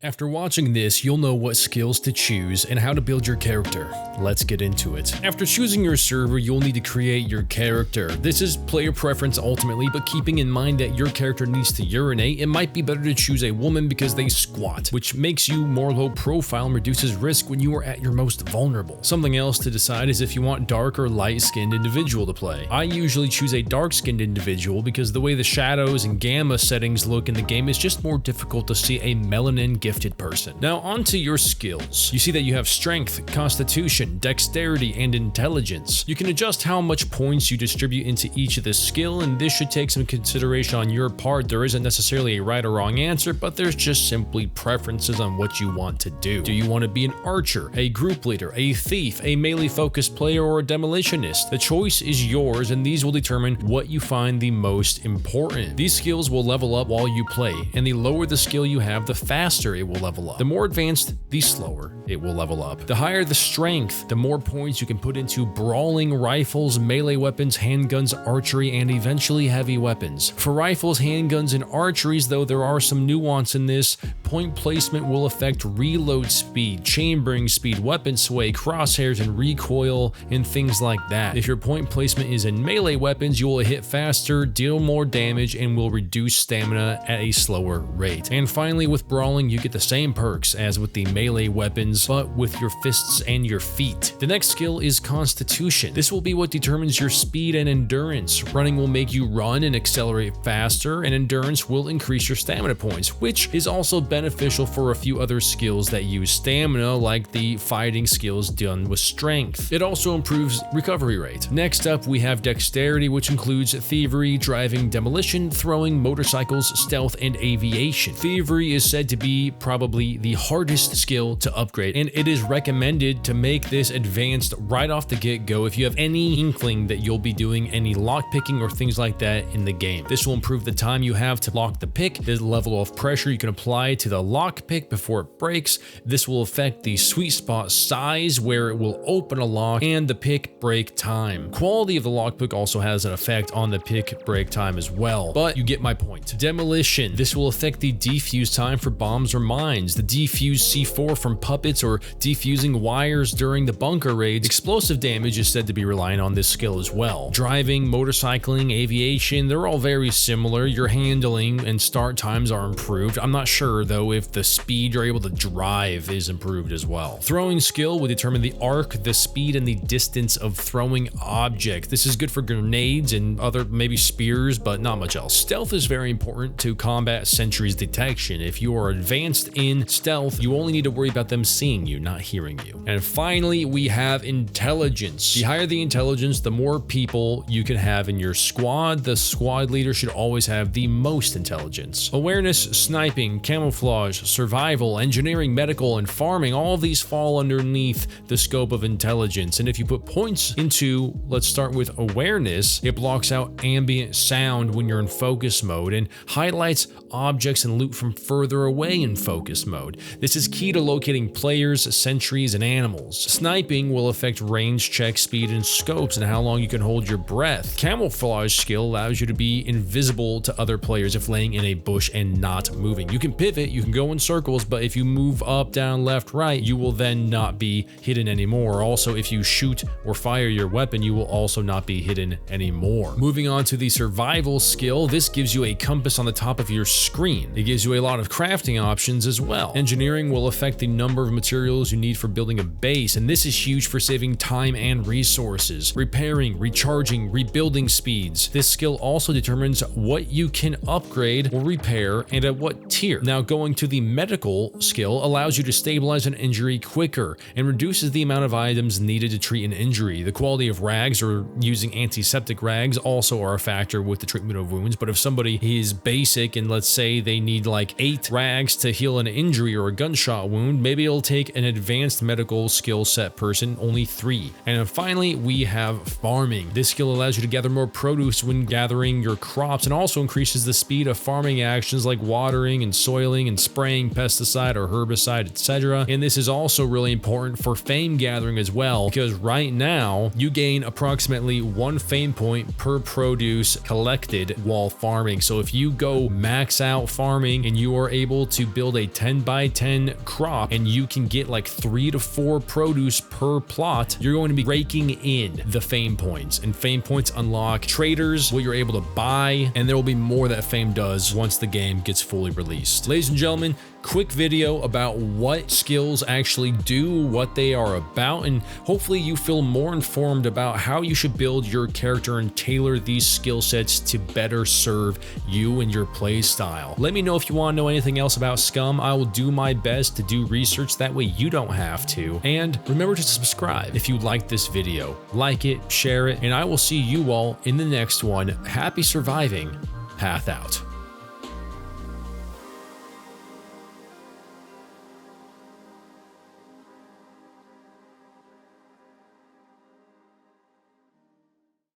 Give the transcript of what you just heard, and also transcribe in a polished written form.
After watching this, you'll know what skills to choose and how to build your character. Let's get into it. After choosing your server, you'll need to create your character. This is player preference ultimately, but keeping in mind that your character needs to urinate, it might be better to choose a woman because they squat, which makes you more low profile and reduces risk when you are at your most vulnerable. Something else to decide is if you want dark or light-skinned individual to play. I usually choose a dark-skinned individual because the way the shadows and gamma settings look in the game is just more difficult to see a melanin gifted person. Now onto your skills. You see that you have strength, constitution, dexterity, and intelligence. You can adjust how much points you distribute into each of this skill, and this should take some consideration on your part. There isn't necessarily a right or wrong answer, but there's just simply preferences on what you want to do. Do you want to be an archer, a group leader, a thief, a melee focused player, or a demolitionist? The choice is yours, and these will determine what you find the most important. These skills will level up while you play, and the lower the skill you have, the faster it will level up. The more advanced, the slower it will level up. The higher the strength, the more points you can put into brawling, rifles, melee weapons, handguns, archery, and eventually heavy weapons. For rifles, handguns, and archeries, though there are some nuance in this, point placement will affect reload speed, chambering speed, weapon sway, crosshairs, and recoil, and things like that. If your point placement is in melee weapons, you will hit faster, deal more damage, and will reduce stamina at a slower rate. And finally, with brawling, you get the same perks as with the melee weapons, but with your fists and your feet. The next skill is Constitution. This will be what determines your speed and endurance. Running will make you run and accelerate faster, and endurance will increase your stamina points, which is also beneficial for a few other skills that use stamina, like the fighting skills done with strength. It also improves recovery rate. Next up, we have Dexterity, which includes thievery, driving, demolition, throwing, motorcycles, stealth, and aviation. Thievery is said to be probably the hardest skill to upgrade, and it is recommended to make this advanced right off the get-go if you have any inkling that you'll be doing any lockpicking or things like that in the game. This will improve the time you have to lock the pick, the level of pressure you can apply to the lockpick before it breaks. This will affect the sweet spot size where it will open a lock and the pick break time. Quality of the lockpick also has an effect on the pick break time as well, but you get my point. Demolition. This will affect the defuse time for bombs or mines, the defuse C4 from puppets, or defusing wires during the bunker raids. Explosive damage is said to be relying on this skill as well. Driving, motorcycling, aviation, they're all very similar. Your handling and start times are improved. I'm not sure though if the speed you're able to drive is improved as well. Throwing skill will determine the arc, the speed, and the distance of throwing objects. This is good for grenades and other maybe spears, but not much else. Stealth is very important to combat sentries detection. If you are advanced in stealth, you only need to worry about them seeing you, not hearing you. And finally, we have Intelligence. The higher the intelligence, the more people you can have in your squad. The squad leader should always have the most intelligence. Awareness, sniping, camouflage, survival, engineering, medical, and farming, all of these fall underneath the scope of intelligence. And if you put points into, let's start with awareness, it blocks out ambient sound when you're in focus mode and highlights objects and loot from further away in focus mode. This is key to locating players, sentries, and animals. Sniping will affect range, check, speed, and scopes, and how long you can hold your breath. Camouflage skill allows you to be invisible to other players if laying in a bush and not moving. You can pivot, you can go in circles, but if you move up, down, left, right, you will then not be hidden anymore. Also, if you shoot or fire your weapon, you will also not be hidden anymore. Moving on to the survival skill, this gives you a compass on the top of your screen. It gives you a lot of crafting options as well. Engineering will affect the number of materials you need for building a base, and this is huge for saving time and resources. Repairing, recharging, rebuilding speeds. This skill also determines what you can upgrade or repair and at what tier. Now, going to the medical skill allows you to stabilize an injury quicker and reduces the amount of items needed to treat an injury. The quality of rags or using antiseptic rags also are a factor with the treatment of wounds, but if somebody is basic and let's say they need like 8 rags to heal an injury or a gunshot wound, maybe it'll take an advanced medical skill set person only 3. And then finally, we have farming. This skill allows you to gather more produce when gathering your crops and also increases the speed of farming actions like watering and soiling and spraying pesticide or herbicide, etc. And this is also really important for fame gathering as well, because right now you gain approximately 1 fame point per produce collected while farming. So if you go max out farming and you are able to build a 10 by 10 crop and you can get like 3 to 4 produce per plot, you're going to be raking in the fame points, and fame points unlock traders, what you're able to buy, and there will be more that fame does once the game gets fully released. Ladies and gentlemen, quick video about what skills actually do, what they are about, and hopefully you feel more informed about how you should build your character and tailor these skill sets to better serve you and your play style. Let me know if you want to know anything else about SCUM. I will do my best to do research, that way you don't have to. And remember to subscribe if you liked this video. Like it, share it, and I will see you all in the next one. Happy surviving. Path out.